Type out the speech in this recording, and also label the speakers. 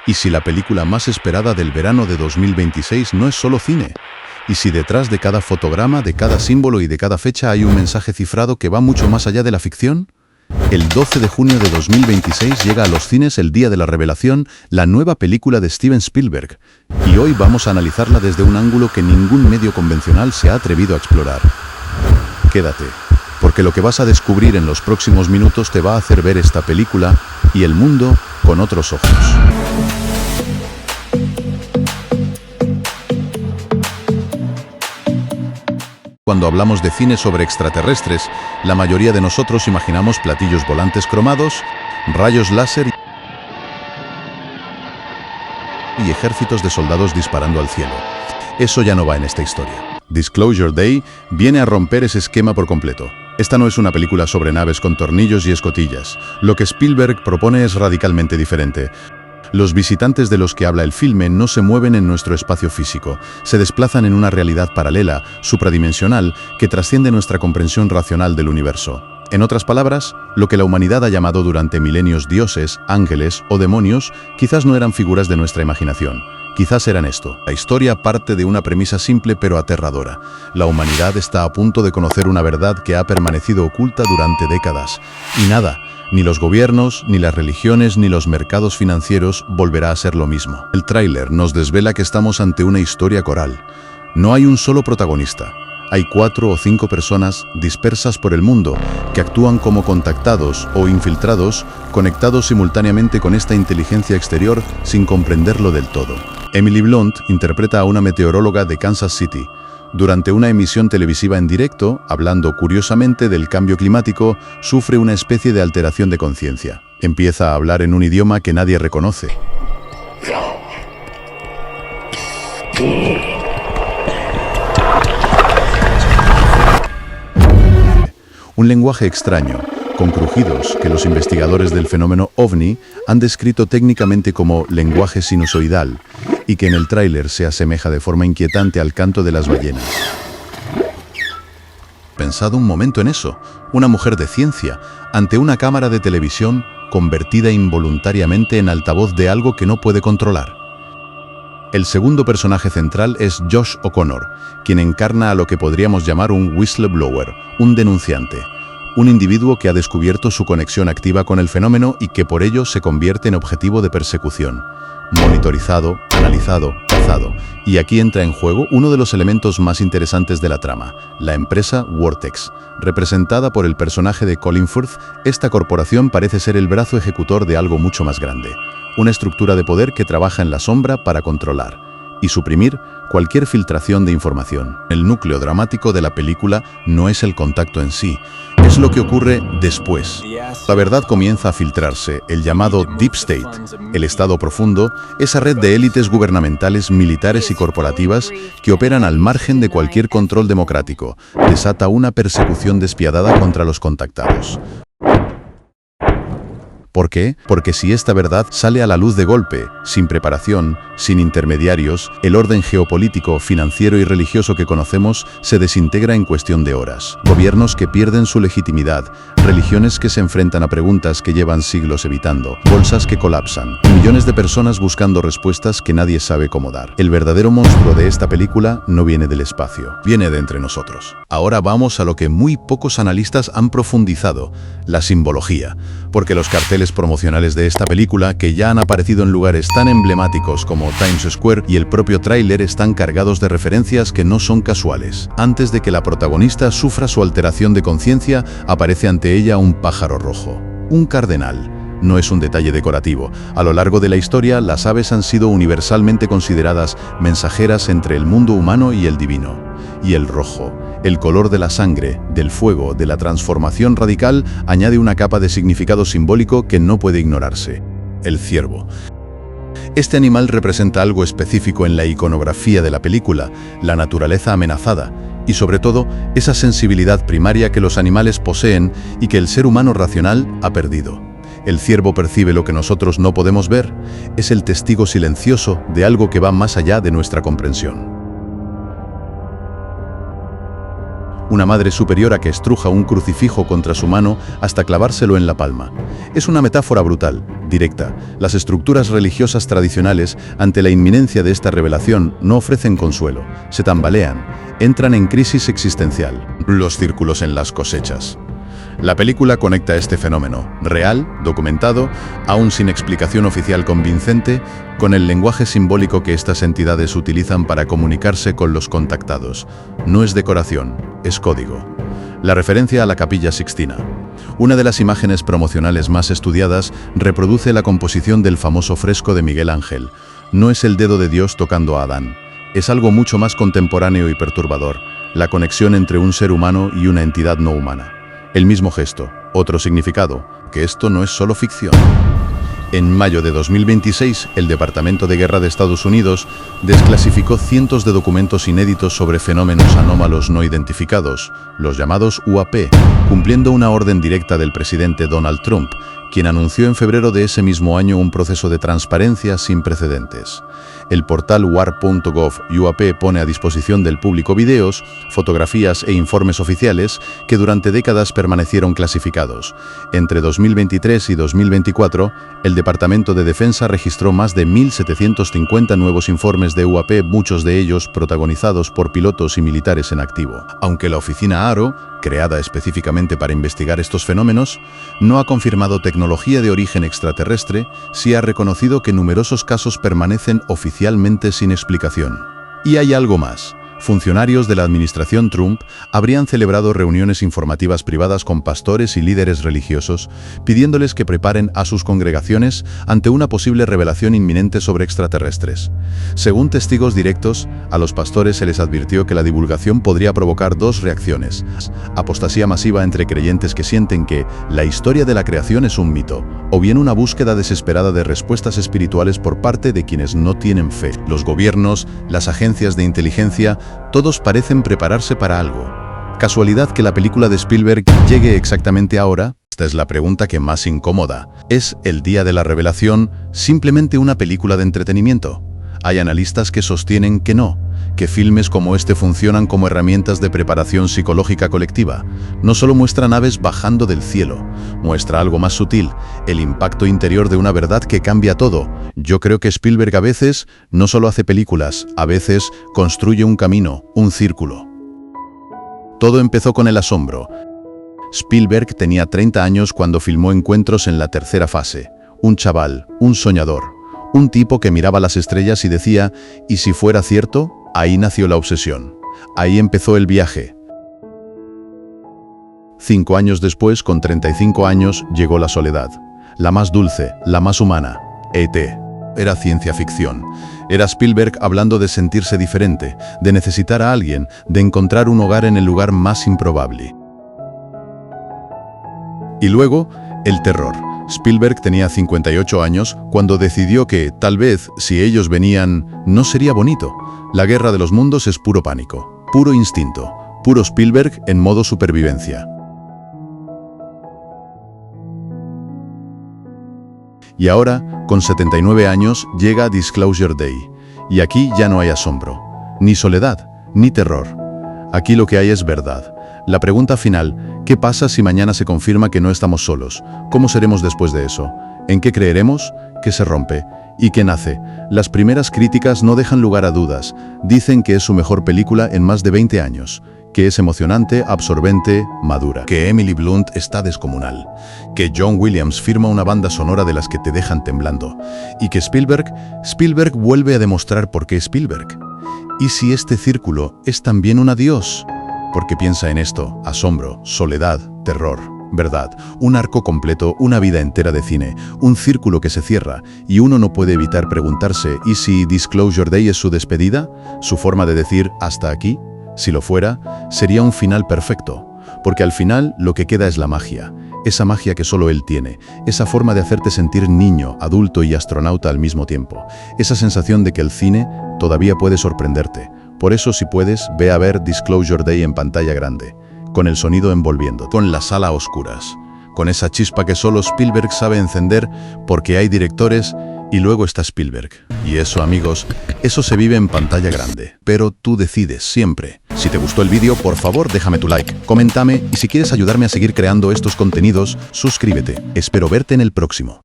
Speaker 1: ¿Y si la película más esperada del verano de 2026 no es solo cine? ¿Y si detrás de cada fotograma, de cada símbolo y de cada fecha hay un mensaje cifrado que va mucho más allá de la ficción? El 12 de junio de 2026 llega a los cines el día de la revelación, la nueva película de Steven Spielberg. Y hoy vamos a analizarla desde un ángulo que ningún medio convencional se ha atrevido a explorar. Quédate, porque lo que vas a descubrir en los próximos minutos te va a hacer ver esta película y el mundo con otros ojos. Cuando hablamos de cine sobre extraterrestres, la mayoría de nosotros imaginamos platillos volantes cromados, rayos láser y ejércitos de soldados disparando al cielo. Eso ya no va en esta historia. Disclosure Day viene a romper ese esquema por completo. Esta no es una película sobre naves con tornillos y escotillas. Lo que Spielberg propone es radicalmente diferente. Los visitantes de los que habla el filme no se mueven en nuestro espacio físico, se desplazan en una realidad paralela, supradimensional, que trasciende nuestra comprensión racional del universo. En otras palabras, lo que la humanidad ha llamado durante milenios dioses, ángeles o demonios, quizás no eran figuras de nuestra imaginación. Quizás eran esto. La historia parte de una premisa simple pero aterradora. La humanidad está a punto de conocer una verdad que ha permanecido oculta durante décadas. Y nada, ni los gobiernos, ni las religiones, ni los mercados financieros volverá a ser lo mismo. El tráiler nos desvela que estamos ante una historia coral. No hay un solo protagonista. Hay 4 o 5 personas dispersas por el mundo que actúan como contactados o infiltrados, conectados simultáneamente con esta inteligencia exterior sin comprenderlo del todo. Emily Blunt interpreta a una meteoróloga de Kansas City. Durante una emisión televisiva en directo, hablando curiosamente del cambio climático, sufre una especie de alteración de conciencia. Empieza a hablar en un idioma que nadie reconoce. Un lenguaje extraño, con crujidos que los investigadores del fenómeno OVNI han descrito técnicamente como lenguaje sinusoidal y que en el tráiler se asemeja de forma inquietante al canto de las ballenas. Pensado un momento en eso, una mujer de ciencia, ante una cámara de televisión convertida involuntariamente en altavoz de algo que no puede controlar. El segundo personaje central es Josh O'Connor, quien encarna a lo que podríamos llamar un whistleblower, un denunciante, un individuo que ha descubierto su conexión activa con el fenómeno y que por ello se convierte en objetivo de persecución, monitorizado, analizado, cazado. Y aquí entra en juego uno de los elementos más interesantes de la trama, la empresa Vortex. Representada por el personaje de Colin Firth, esta corporación parece ser el brazo ejecutor de algo mucho más grande. Una estructura de poder que trabaja en la sombra para controlar y suprimir cualquier filtración de información. El núcleo dramático de la película no es el contacto en sí, es lo que ocurre después. La verdad comienza a filtrarse, el llamado Deep State, el Estado profundo, esa red de élites gubernamentales, militares y corporativas que operan al margen de cualquier control democrático, desata una persecución despiadada contra los contactados. ¿Por qué? Porque si esta verdad sale a la luz de golpe, sin preparación, sin intermediarios, el orden geopolítico, financiero y religioso que conocemos se desintegra en cuestión de horas. Gobiernos que pierden su legitimidad, religiones que se enfrentan a preguntas que llevan siglos evitando, bolsas que colapsan, y millones de personas buscando respuestas que nadie sabe cómo dar. El verdadero monstruo de esta película no viene del espacio, viene de entre nosotros. Ahora vamos a lo que muy pocos analistas han profundizado, la simbología, porque los carteles promocionales de esta película, que ya han aparecido en lugares tan emblemáticos como Times Square, y el propio tráiler están cargados de referencias que no son casuales. Antes de que la protagonista sufra su alteración de conciencia, aparece ante ella un pájaro rojo, un cardenal. No es un detalle decorativo. A lo largo de la historia, las aves han sido universalmente consideradas mensajeras entre el mundo humano y el divino. Y el rojo, el color de la sangre, del fuego, de la transformación radical, añade una capa de significado simbólico que no puede ignorarse. El ciervo. Este animal representa algo específico en la iconografía de la película, la naturaleza amenazada, y sobre todo, esa sensibilidad primaria que los animales poseen y que el ser humano racional ha perdido. El ciervo percibe lo que nosotros no podemos ver, es el testigo silencioso de algo que va más allá de nuestra comprensión. una madre superiora que estruja un crucifijo contra su mano hasta clavárselo en la palma. Es una metáfora brutal, directa. Las estructuras religiosas tradicionales, ante la inminencia de esta revelación, no ofrecen consuelo, se tambalean, entran en crisis existencial. Los círculos en las cosechas. La película conecta este fenómeno, real, documentado, aún sin explicación oficial convincente, con el lenguaje simbólico que estas entidades utilizan para comunicarse con los contactados. No es decoración, es código. La referencia a la Capilla Sixtina. Una de las imágenes promocionales más estudiadas reproduce la composición del famoso fresco de Miguel Ángel. No es el dedo de Dios tocando a Adán. Es algo mucho más contemporáneo y perturbador, la conexión entre un ser humano y una entidad no humana. El mismo gesto, otro significado, que esto no es solo ficción. En mayo de 2026, el Departamento de Guerra de Estados Unidos desclasificó cientos de documentos inéditos sobre fenómenos anómalos no identificados, los llamados UAP, cumpliendo una orden directa del presidente Donald Trump, quien anunció en febrero de ese mismo año un proceso de transparencia sin precedentes. El portal war.gov UAP pone a disposición del público videos, fotografías e informes oficiales que durante décadas permanecieron clasificados. Entre 2023 y 2024, el Departamento de Defensa registró más de 1.750 nuevos informes de UAP, muchos de ellos protagonizados por pilotos y militares en activo. Aunque la oficina AARO, creada específicamente para investigar estos fenómenos, no ha confirmado tecnología de origen extraterrestre, sí ha reconocido que numerosos casos permanecen oficialmente sin explicación. Y hay algo más. Funcionarios de la administración Trump habrían celebrado reuniones informativas privadas con pastores y líderes religiosos, pidiéndoles que preparen a sus congregaciones ante una posible revelación inminente sobre extraterrestres. Según testigos directos, a los pastores se les advirtió que la divulgación podría provocar dos reacciones: apostasía masiva entre creyentes que sienten que la historia de la creación es un mito, o bien una búsqueda desesperada de respuestas espirituales por parte de quienes no tienen fe. Los gobiernos, las agencias de inteligencia, todos parecen prepararse para algo. ¿Casualidad que la película de Spielberg llegue exactamente ahora? Esta es la pregunta que más incomoda. ¿Es El Día de la Revelación simplemente una película de entretenimiento? Hay analistas que sostienen que no, que filmes como este funcionan como herramientas de preparación psicológica colectiva. No solo muestra naves bajando del cielo, muestra algo más sutil, el impacto interior de una verdad que cambia todo. Yo creo que Spielberg a veces no solo hace películas, a veces construye un camino, un círculo. Todo empezó con el asombro. Spielberg tenía 30 años cuando filmó Encuentros en la tercera fase. Un chaval, un soñador, un tipo que miraba las estrellas y decía, ¿y si fuera cierto? Ahí nació la obsesión. Ahí empezó el viaje. 5 años después, con 35 años, llegó la soledad. La más dulce, la más humana. E.T. Era ciencia ficción. Era Spielberg hablando de sentirse diferente, de necesitar a alguien, de encontrar un hogar en el lugar más improbable. Y luego, el terror. Spielberg tenía 58 años cuando decidió que, tal vez, si ellos venían, no sería bonito. La guerra de los mundos es puro pánico, puro instinto, puro Spielberg en modo supervivencia. Y ahora, con 79 años, llega Disclosure Day. Y aquí ya no hay asombro, ni soledad, ni terror. Aquí lo que hay es verdad. La pregunta final, ¿qué pasa si mañana se confirma que no estamos solos? ¿Cómo seremos después de eso? ¿En qué creeremos? ¿Qué se rompe? ¿Y qué nace? Las primeras críticas no dejan lugar a dudas. Dicen que es su mejor película en más de 20 años. Que es emocionante, absorbente, madura. Que Emily Blunt está descomunal. Que John Williams firma una banda sonora de las que te dejan temblando. Y que Spielberg vuelve a demostrar por qué Spielberg. ¿Y si este círculo es también un adiós? Porque piensa en esto: asombro, soledad, terror, verdad, un arco completo, una vida entera de cine, un círculo que se cierra, y uno no puede evitar preguntarse, ¿y si Disclosure Day es su despedida? ¿Su forma de decir hasta aquí? Si lo fuera, sería un final perfecto, porque al final lo que queda es la magia, esa magia que solo él tiene, esa forma de hacerte sentir niño, adulto y astronauta al mismo tiempo, esa sensación de que el cine todavía puede sorprenderte. Por eso, si puedes, ve a ver Disclosure Day en pantalla grande, con el sonido envolviendo, con la sala a oscuras, con esa chispa que solo Spielberg sabe encender, porque hay directores Y luego está Spielberg. Y eso, amigos, eso se vive en pantalla grande. Pero tú decides siempre. Si te gustó el vídeo, por favor, déjame tu like, coméntame y si quieres ayudarme a seguir creando estos contenidos, suscríbete. Espero verte en el próximo.